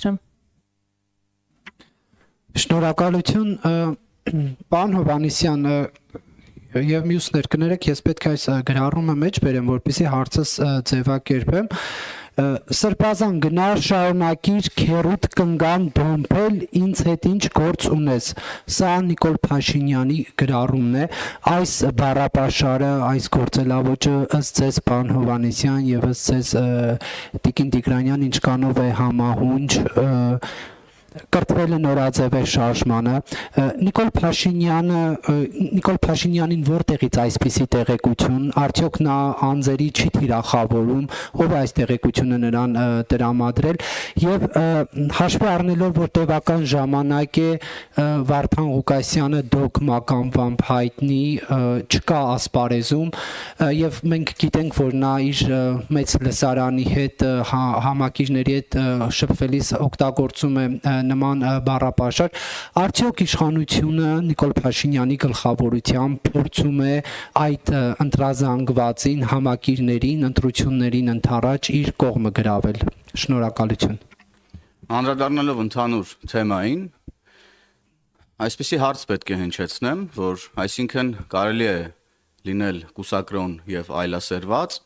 խնդրեմ։ Շնորհակալություն, պարոն Հովհաննիսյան, եւ մյուսներ կներեք, ես պետք է այս գրառումը մեջ բերեմ, որպեսզի հարցս ձևակերպեմ։ Սրբազան գնար շարունակիր քերուտ կնգան դոմփել ինձ հետ ինչ գործ ունես։ Սա Նիկոլ Փաշինյանի գրառումն է։ Այս բառապաշարը, այս գործելավոճը ըստ ձեզ պարոն Հովհաննիսյան եւ ըստ ձեզ Տիկին Տիգրանյան ինչքանով է համահունչ կրթվել է նորաձև է շարժմանը։ Նիկոլ Փաշինյանին որտեղից այսպիսի տեղեկություն, արդյոք նա անձերի չի թիրախավորում, ով է այս տեղեկությունը նրան տրամադրել, եւ հաշվի առնելով, որ տևական ժամանակ է Վարդան Ղուկասյանը դոգմականությամբ հայտնի չկա ասպարեզում, եւ մենք գիտենք, որ նա իր մեծ լսարանի հետ համակիրների հետ շփվելիս օգտագործում է նման բառապաշար, արդյոք իշխանությունը Նիկոլ Փաշինյանի գլխավորությամբ փորձում է այդ ընտրազանգվածին, համակիրներին, ընտրություններին ընդառաջ իր կողմը գրավել։ Շնորհակալություն։ Անդրադառնալով ընդհանուր թեմային, այսպիսի հարց պետք է հնչեցնեմ, որ այսինքն կարելի է լինել կուսակրոն եւ այլասերված,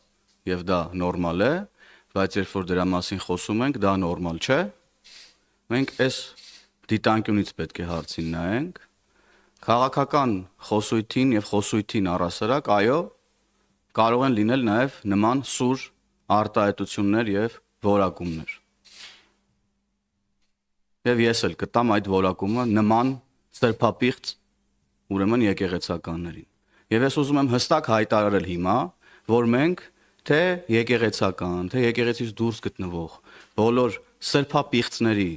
եւ դա նորմալ է, բայց երբ որ դրա մասին խոսում ենք, դա նորմալ չէ։ Մենք այս դիտանկյունից պետք է հարցին նայենք, քաղաքական խոսույթին եւ խոսույթին առասարակ, այո, կարող են լինել նաեւ նման սուր արտահայտություններ եւ որակումներ։ Եվ ես էլ կտամ այդ որակումը նման սրբապիղծ ուրեմն եկեղեցականներին։ Եվ ես ուզում եմ հստակ հայտարարել հիմա, որ մենք թե եկեղեցական, թե եկեղեցից դուրս գտնվող բոլոր սրբապիղծների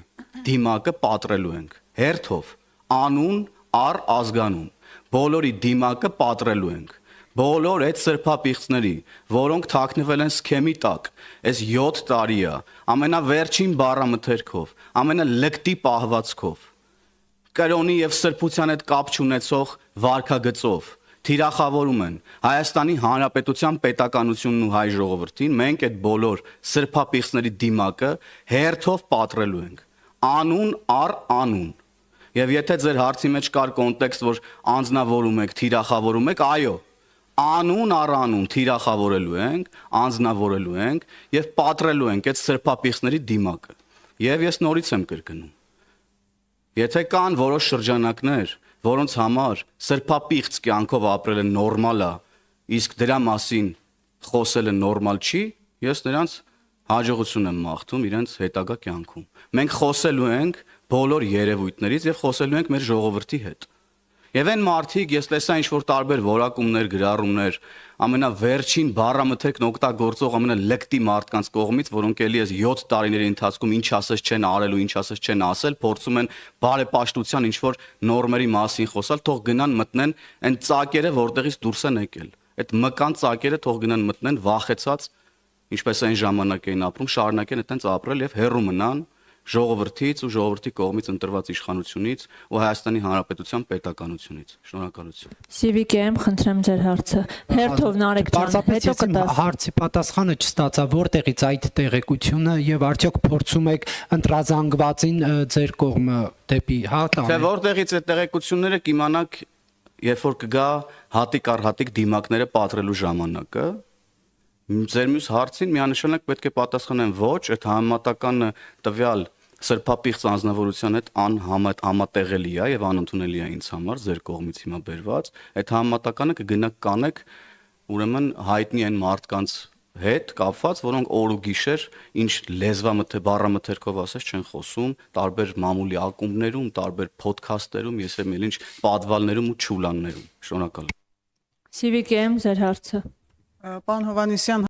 դիմակը պատրելու ենք, հերթով, անուն առ ազգանուն, բոլորի դիմակը պատրելու ենք, բոլոր այդ սրբապիղծների, որոնք թաքնվել են սքեմի տակ, այս 7 տարի է, ամենավերջին բառամթերքով, ամենալկտի պահվածքով, կրոնի եւ սրբության հետ կապ չունեցող վարքագծով, թիրախավորում են Հայաստանի Հանրապետության պետականությունն ու հայ ժողովրդին, մենք այդ բոլոր սրբապիղծների դիմակը հերթով պատրելու ենք, անուն առ անուն։ Եվ եթե ձեր հարցի մեջ կար կոնտեքստ, որ անձնավորում եք, թիրախավորում եք, այո, անուն առ անուն թիրախավորելու ենք, անձնավորելու ենք եւ պատրելու ենք այդ սրբապիղծների դիմակը։ Եվ ես նորից եմ կրկնում։ Եթե կան որոշ շրջանակներ, որոնց համար սրբապիղծ կյանքով ապրելը նորմալ է, իսկ դրա մասին խոսելը նորմալ չի, ես նրանց հաջողություն եմ մաղթում իրենց հետագա կյանքում։ Մենք խոսելու ենք բոլոր երևույթներից եւ խոսելու ենք մեր ժողովրդի հետ։ Եվ այն մարդիկ, ես տեսա ինչ-որ տարբեր որակումներ, գրառումներ, ամենավերջին բառամթերքն օգտագործող ամենալկտի մարդկանց կողմից, որոնք էլի այս 7 տարիների ընթացքում ինչ ասես չեն արել ու ինչ ասես չեն ասել, փորձում են բարեպաշտության ինչ-որ նորմերի մասին խոսալ, թող գնան մտնեն այն ծակերը, որտեղից դուրս են եկել։ Այդ մկան ծակերը թող գնան մտնեն վախեցած, ինչպես այն ժամանակ էին ապրում, շարունակեն այդտենց ապրել եւ հեռու մնան ժողովրդից ու ժողովրդի կողմից ընտրված իշխանությունից ու Հայաստանի Հանրապետության պետականությունից։ Շնորհակալություն։ Սիվիկեմ, խնդրեմ ձեր հարցը։ Հերթով Նարեկ ջան, հետո կտաս։ Հարցի պատասխանը չստացա, որտեղից այդ տեղեկությունը եւ արդյոք փորձում եք ընտրազանգվածին ձեր կողմը դեպի տանել։ Թե որտեղից այդ տեղեկությունները կիմանաք, երբ որ կգա հատիկ առ հատիկ դիմակները պատրելու ժամանակը։ Ձեր մյուս հարցին միանշանակ պետք է պատասխանեմ ոչ, այդ համեմատական տվյալ սրբապիղծ անձնավորության հետ անհամատեղելի է եւ անընդունելի է ինձ համար ձեր կողմից հիմա բերված, այդ համեմատականը կգնաք կանեք ուրեմն հայտնի այն մարդկանց հետ կապված, որոնք օր ու գիշեր ինչ բառամթերքով ասես չեն խոսում, տարբեր մամուլի ակումբներում, տարբեր փոդքասթերում, ես եմ ինչ պատվալներում ու չուլաններում։ Շնորհակալ եմ։ Սիվիկեմ, ձեր հարցը։ Պարոն Հովհաննիսյան,